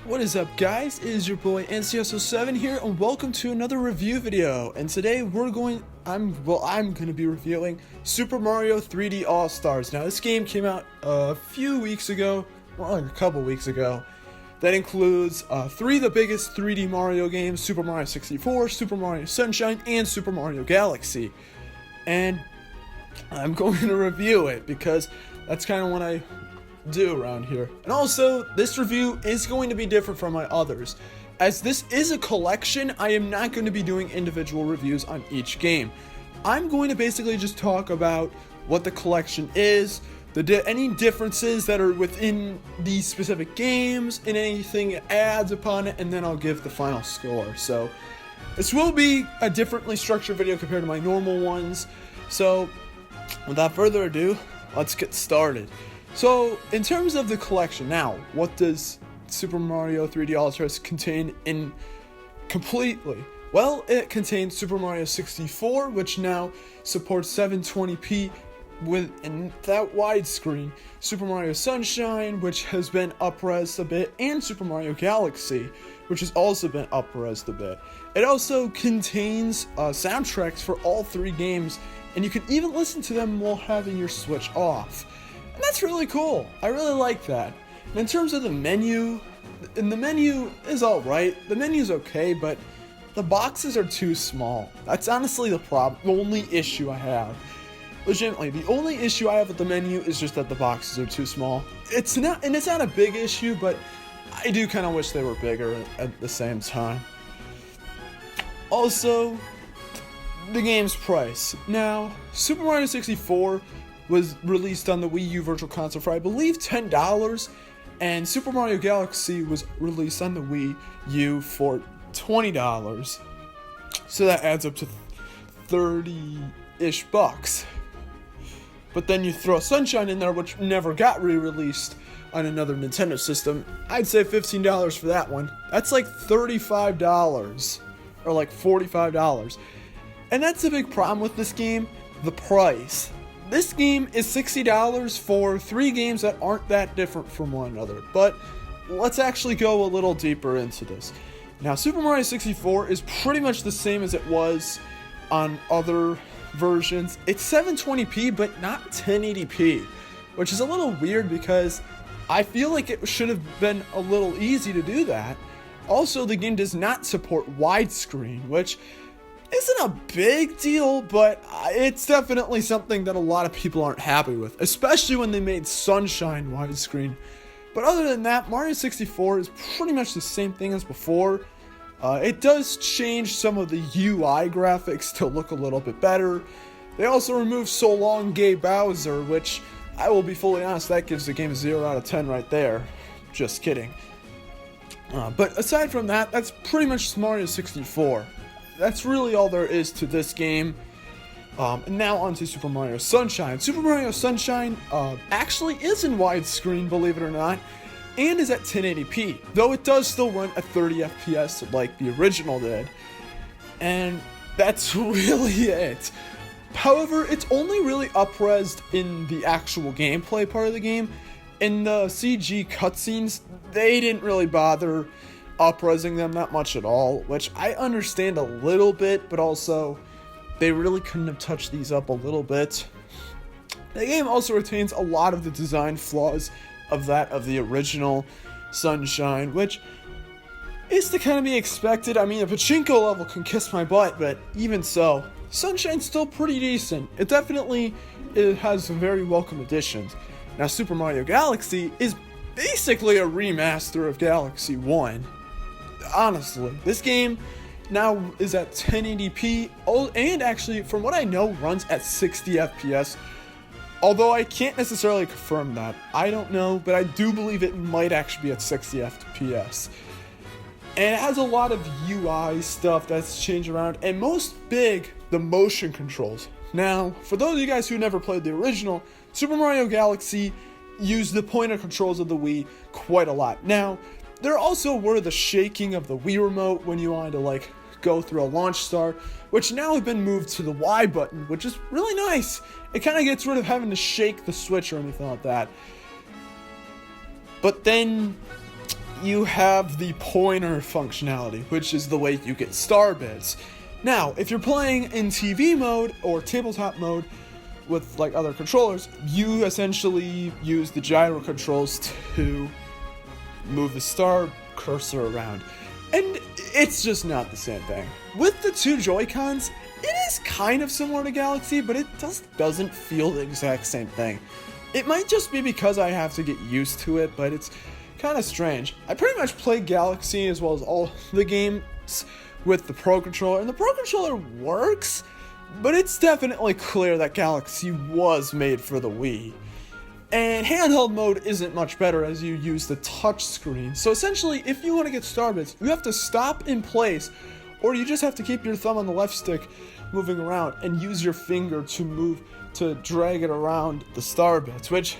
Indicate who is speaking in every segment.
Speaker 1: What is up, guys? It is your boy NCSO7 here, and welcome to another review video. And today I'm going to be reviewing Super Mario 3D All-Stars. Now, this game came out a few weeks ago, well, like a couple weeks ago. That includes three of the biggest 3D Mario games: Super Mario 64, Super Mario Sunshine, and Super Mario Galaxy. And I'm going to review it because that's kind of what I do around here. And also, this review is going to be different from my others. As this is a collection, I am not going to be doing individual reviews on each game. I'm going to basically just talk about what the collection is, any differences that are within these specific games, and anything it adds upon it, and then I'll give the final score. So, this will be a differently structured video compared to my normal ones. So, without further ado, let's get started. So, in terms of the collection, now, what does Super Mario 3D All-Stars contain in completely? Well, it contains Super Mario 64, which now supports 720p in that widescreen, Super Mario Sunshine, which has been up-resed a bit, and Super Mario Galaxy, which has also been up-resed a bit. It also contains soundtracks for all three games, and you can even listen to them while having your Switch off. And that's really cool. I really like that. And in terms of the menu is alright. The menu's okay, but the boxes are too small. That's honestly the only issue I have. Legitimately, the only issue I have with the menu is just that the boxes are too small. It's not a big issue, but I do kind of wish they were bigger at the same time. Also, the game's price. Now, Super Mario 64 was released on the Wii U Virtual Console for, I believe, $10, and Super Mario Galaxy was released on the Wii U for $20. So that adds up to 30-ish bucks. But then you throw Sunshine in there, which never got re-released on another Nintendo system. I'd say $15 for that one. That's like $35 or like $45. And that's a big problem with this game, the price. This game is $60 for three games that aren't that different from one another. But let's actually go a little deeper into this. Now, Super Mario 64 is pretty much the same as it was on other versions. It's 720p, but not 1080p, which is a little weird because I feel like it should have been a little easy to do that. Also, the game does not support widescreen, which isn't a big deal, but it's definitely something that a lot of people aren't happy with, especially when they made Sunshine widescreen. But other than that, Mario 64 is pretty much the same thing as before. It does change some of the UI graphics to look a little bit better. They also removed So Long Gay Bowser, which, I will be fully honest, that gives the game a 0 out of 10 right there. Just kidding. But aside from that, that's pretty much Mario 64. That's really all there is to this game. And now on to Super Mario Sunshine. Super Mario Sunshine actually is in widescreen, believe it or not, and is at 1080p, though it does still run at 30 FPS like the original did. And that's really it. However, it's only really up-resed in the actual gameplay part of the game. In the CG cutscenes, they didn't really bother up-resing them that much at all, which I understand a little bit, but also they really couldn't have touched these up a little bit. The game also retains a lot of the design flaws of the original Sunshine, which is to kind of be expected. I mean, a pachinko level can kiss my butt, but even so, Sunshine's still pretty decent. It has some very welcome additions. Now, Super Mario Galaxy is basically a remaster of Galaxy 1. Honestly, this game now is at 1080p, and actually, from what I know, runs at 60 FPS. Although I can't necessarily confirm that. I don't know, but I do believe it might actually be at 60 FPS. And it has a lot of UI stuff that's changed around, and most big, the motion controls. Now, for those of you guys who never played the original, Super Mario Galaxy used the pointer controls of the Wii quite a lot. Now, there also were the shaking of the Wii remote when you wanted to go through a launch star, which now have been moved to the Y button, which is really nice. It kind of gets rid of having to shake the Switch or anything like that. But then you have the pointer functionality, which is the way you get star bits. Now, if you're playing in TV mode or tabletop mode with like other controllers, you essentially use the gyro controls to move the star cursor around. And it's just not the same thing. With the two Joy-Cons, it is kind of similar to Galaxy, but it just doesn't feel the exact same thing. It might just be because I have to get used to it, but it's kind of strange. I pretty much play Galaxy as well as all the games with the Pro Controller, and the Pro Controller works, but it's definitely clear that Galaxy was made for the Wii. And handheld mode isn't much better as you use the touch screen. So essentially, if you want to get star bits, you have to stop in place, or you just have to keep your thumb on the left stick moving around and use your finger to drag it around the star bits, which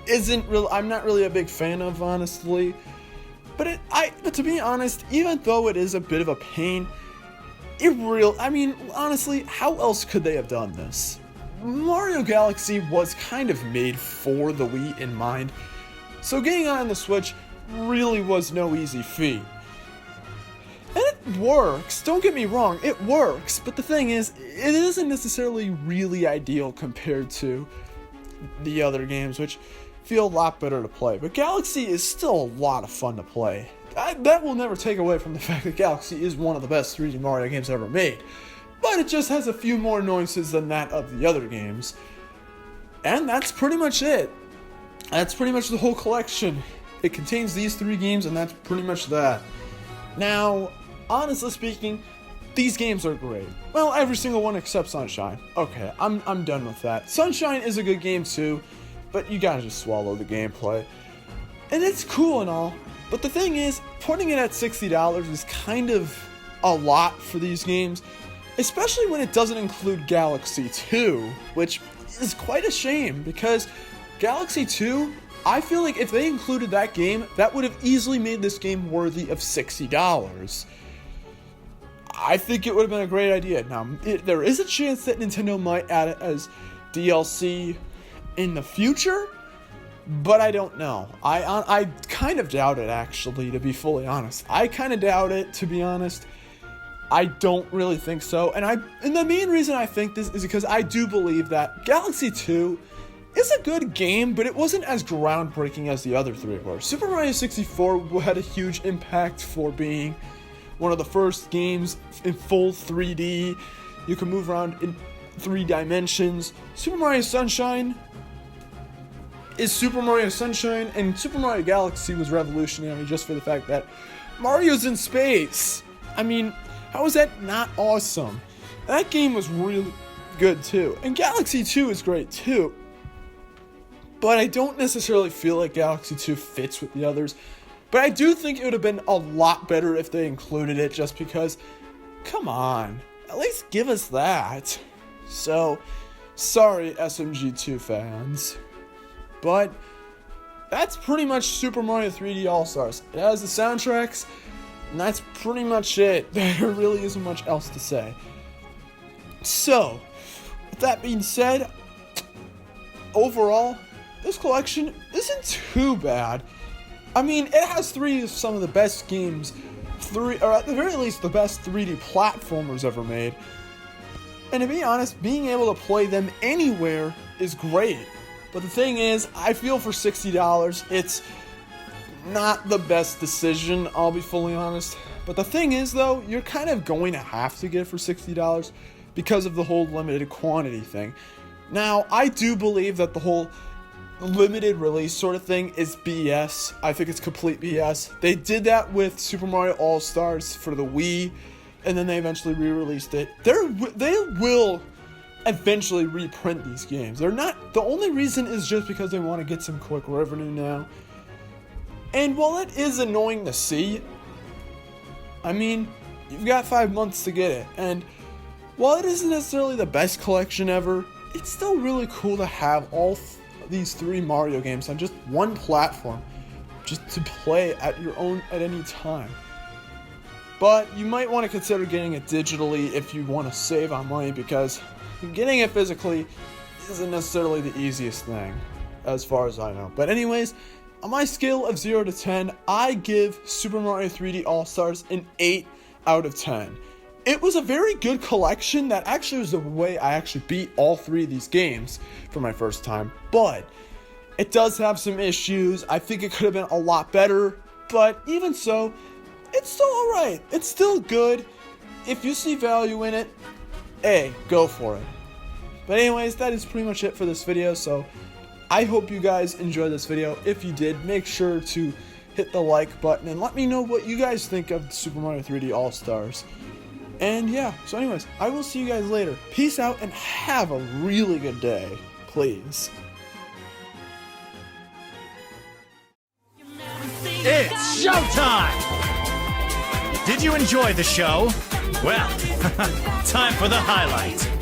Speaker 1: I'm not really a big fan of, honestly. But to be honest, even though it is a bit of a pain, honestly, how else could they have done this? Mario Galaxy was kind of made for the Wii in mind, so getting on the Switch really was no easy feat. And it works, don't get me wrong, it works, but the thing is, it isn't necessarily really ideal compared to the other games, which feel a lot better to play. But Galaxy is still a lot of fun to play. That will never take away from the fact that Galaxy is one of the best 3D Mario games ever made. But it just has a few more nuances than that of the other games. And that's pretty much it. That's pretty much the whole collection. It contains these 3 games, and that's pretty much that. Now, honestly speaking, these games are great. Well, every single one except Sunshine. Okay, I'm done with that. Sunshine is a good game too, but you gotta just swallow the gameplay. And it's cool and all, but the thing is, putting it at $60 is kind of a lot for these games, especially when it doesn't include Galaxy 2, which is quite a shame, because Galaxy 2, I feel like if they included that game, that would have easily made this game worthy of $60. I think it would have been a great idea. Now, there is a chance that Nintendo might add it as DLC in the future, but I don't know. I kind of doubt it, actually, to be fully honest. I kind of doubt it, to be honest. I don't really think so, and the main reason I think this is because I do believe that Galaxy 2 is a good game, but it wasn't as groundbreaking as the other 3 were. Super Mario 64 had a huge impact for being one of the first games in full 3D. You can move around in 3 dimensions. Super Mario Sunshine is Super Mario Sunshine, and Super Mario Galaxy was revolutionary just for the fact that Mario's in space. I mean, how is that not awesome? That game was really good too. And Galaxy 2 is great too. But I don't necessarily feel like Galaxy 2 fits with the others. But I do think it would have been a lot better if they included it, just because, come on, at least give us that. So, sorry SMG2 fans. But that's pretty much Super Mario 3D All-Stars. It has the soundtracks, and that's pretty much it. There really isn't much else to say. So, with that being said, overall, this collection isn't too bad. I mean, it has some of the best games, or at the very least, the best 3D platformers ever made. And to be honest, being able to play them anywhere is great. But the thing is, I feel for $60, it's not the best decision, I'll be fully honest. But the thing is, though, you're kind of going to have to get it for $60 because of the whole limited quantity thing. Now, I do believe that the whole limited release sort of thing is BS. I think it's complete BS. They did that with Super Mario All-Stars for the Wii, and then they eventually re-released it. They will eventually reprint these games. They're not, the only reason is just because they want to get some quick revenue now. And while it is annoying to see, I mean, you've got 5 months to get it, and while it isn't necessarily the best collection ever, it's still really cool to have all these 3 Mario games on just one platform, just to play at any time. But you might want to consider getting it digitally if you want to save on money, because getting it physically isn't necessarily the easiest thing, as far as I know. But anyways, On my scale of 0 to 10, I give Super Mario 3D All-Stars an 8 out of 10. It was a very good collection. That actually was the way I actually beat all 3 of these games for my first time. But it does have some issues. I think it could have been a lot better. But even so, it's still alright. It's still good. If you see value in it, hey, go for it. But anyways, that is pretty much it for this video. So I hope you guys enjoyed this video. If you did, make sure to hit the like button and let me know what you guys think of Super Mario 3D All-Stars. And yeah, so anyways, I will see you guys later. Peace out and have a really good day, please.
Speaker 2: It's showtime! Did you enjoy the show? Well, time for the highlight.